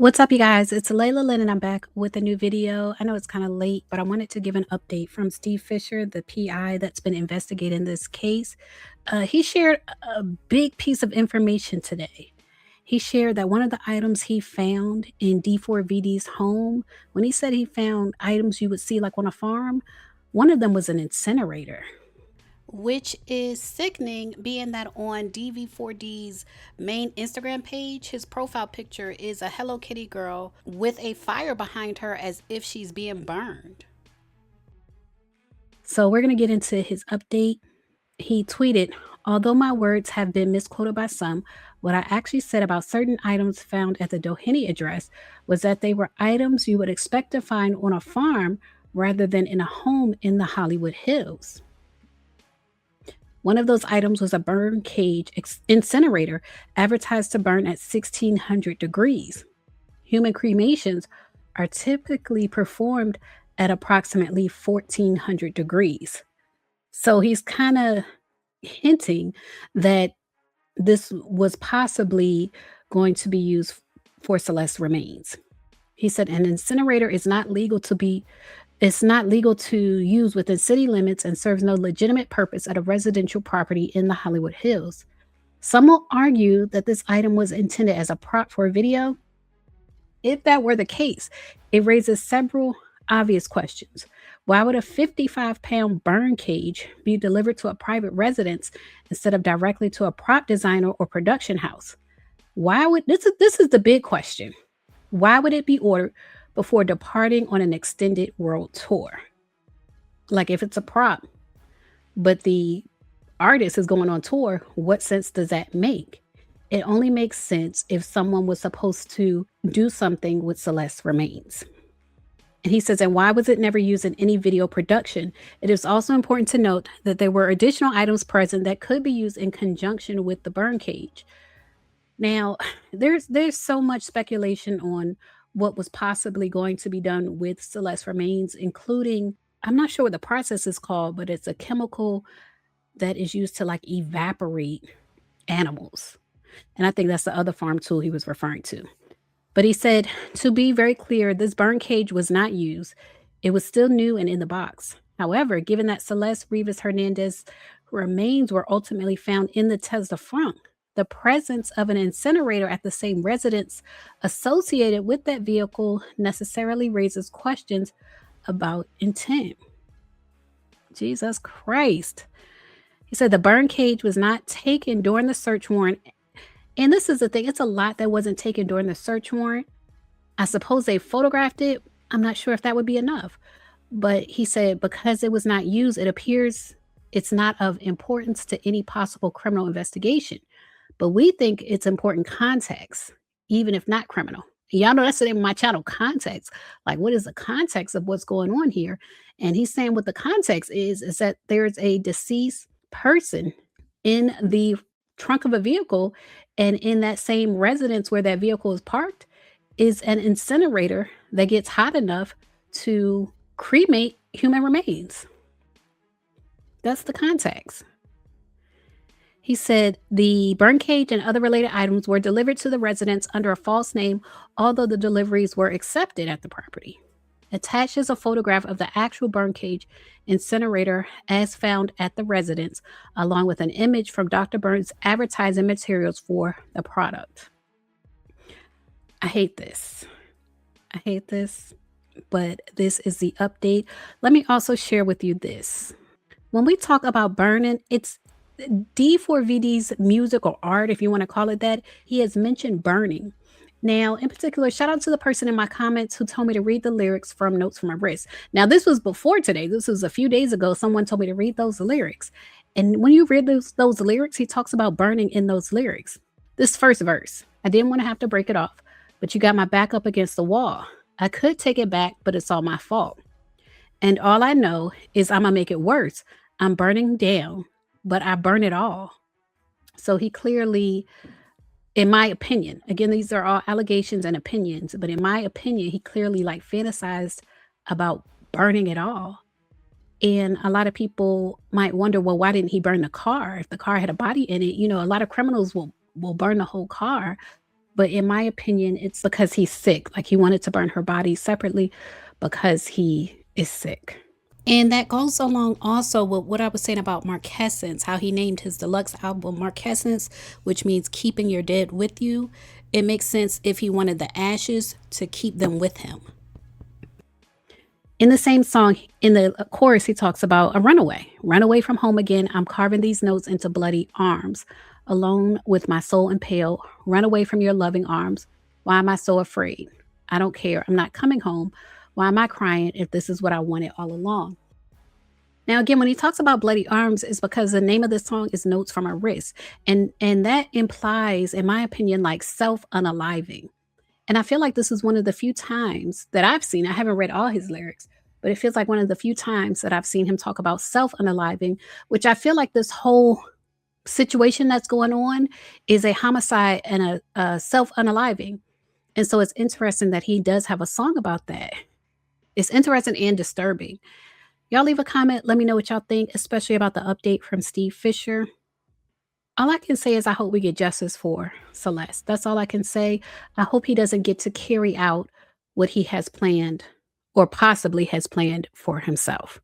What's up, you guys? It's Layla Lynn, and I'm back with a new video. I know it's kind of late, but I wanted to give an update from Steve Fisher, the PI that's been investigating this case. He shared a big piece of information today. He shared that one of the items he found in D4VD's home, when he said he found items you would see like on a farm, one of them was an incinerator, which is sickening, being that on DV4D's main Instagram page, his profile picture is a Hello Kitty girl with a fire behind her as if she's being burned. So we're going to get into his update. He tweeted, "Although my words have been misquoted by some, what I actually said about certain items found at the Doheny address was that they were items you would expect to find on a farm rather than in a home in the Hollywood Hills." One of those items was a burn cage incinerator advertised to burn at 1600 degrees. Human cremations are typically performed at approximately 1400 degrees. So he's kind of hinting that this was possibly going to be used for Celeste remains. He said an incinerator is not legal to be it's not legal to use within city limits and serves no legitimate purpose at a residential property in the Hollywood Hills. Some will argue that this item was intended as a prop for a video. If that were the case, it raises several obvious questions. Why would a 55-pound burn cage be delivered to a private residence instead of directly to a prop designer or production house? Why would this is the big question. Why would it be ordered before departing on an extended world tour? Like, if it's a prop, but the artist is going on tour, what sense does that make? It only makes sense if someone was supposed to do something with Celeste remains. And he says, and why was it never used in any video production? It is also important to note that there were additional items present that could be used in conjunction with the burn cage. Now, there's so much speculation on what was possibly going to be done with Celeste remains, including, I'm not sure what the process is called, but it's a chemical that is used to like evaporate animals. And I think that's the other farm tool he was referring to. But he said, to be very clear, this burn cage was not used. It was still new and in the box. However, given that Celeste Rivas Hernandez remains were ultimately found in the Tesla front, the presence of an incinerator at the same residence associated with that vehicle necessarily raises questions about intent. Jesus Christ. He said the burn cage was not taken during the search warrant. And this is the thing, it's a lot that wasn't taken during the search warrant. I suppose they photographed it. I'm not sure if that would be enough. But he said because it was not used, it appears it's not of importance to any possible criminal investigation. But we think it's important context, even if not criminal. Y'all know that's the name of my channel, context. Like, what is the context of what's going on here? And he's saying what the context is that there's a deceased person in the trunk of a vehicle, and in that same residence where that vehicle is parked is an incinerator that gets hot enough to cremate human remains. That's the context. He said the burn cage and other related items were delivered to the residence under a false name, although the deliveries were accepted at the property. Attached is a photograph of the actual burn cage incinerator as found at the residence, along with an image from Dr. Burns' advertising materials for the product. I hate this. I hate this, but this is the update. Let me also share with you this. When we talk about burning, it's D4VD's music or art, if you want to call it that. He has mentioned burning. Now, in particular, shout out to the person in my comments who told me to read the lyrics from Notes from My Wrist. Now, this was before today. This was a few days ago. Someone told me to read those lyrics. And when you read those lyrics, he talks about burning in those lyrics. This first verse, I didn't want to have to break it off, but you got my back up against the wall. I could take it back, but it's all my fault. And all I know is I'm going to make it worse. I'm burning down, but I burn it all. So he clearly, in my opinion, again, these are all allegations and opinions, but in my opinion, he clearly like fantasized about burning it all. And a lot of people might wonder, well, why didn't he burn the car? If the car had a body in it, a lot of criminals will burn the whole car. But in my opinion, it's because he's sick. Like he wanted to burn her body separately because he is sick. And that goes along also with what I was saying about Marquessence, how he named his deluxe album Marquessence, which means keeping your dead with you. It makes sense if he wanted the ashes to keep them with him. In the same song, in the chorus, he talks about a runaway. Run away from home again. I'm carving these notes into bloody arms. Alone with my soul impaled. Run away from your loving arms. Why am I so afraid? I don't care. I'm not coming home. Why am I crying if this is what I wanted all along? Now, again, when he talks about bloody arms, it's because the name of this song is Notes from a Wrist. And that implies, in my opinion, like self-unaliving. And I feel like this is one of the few times that I've seen, I haven't read all his lyrics, but it feels like one of the few times that I've seen him talk about self-unaliving, which I feel like this whole situation that's going on is a homicide and a self-unaliving. And so it's interesting that he does have a song about that. It's interesting and disturbing. Y'all leave a comment. Let me know what y'all think, especially about the update from Steve Fisher. All I can say is I hope we get justice for Celeste. That's all I can say. I hope he doesn't get to carry out what he has planned or possibly has planned for himself.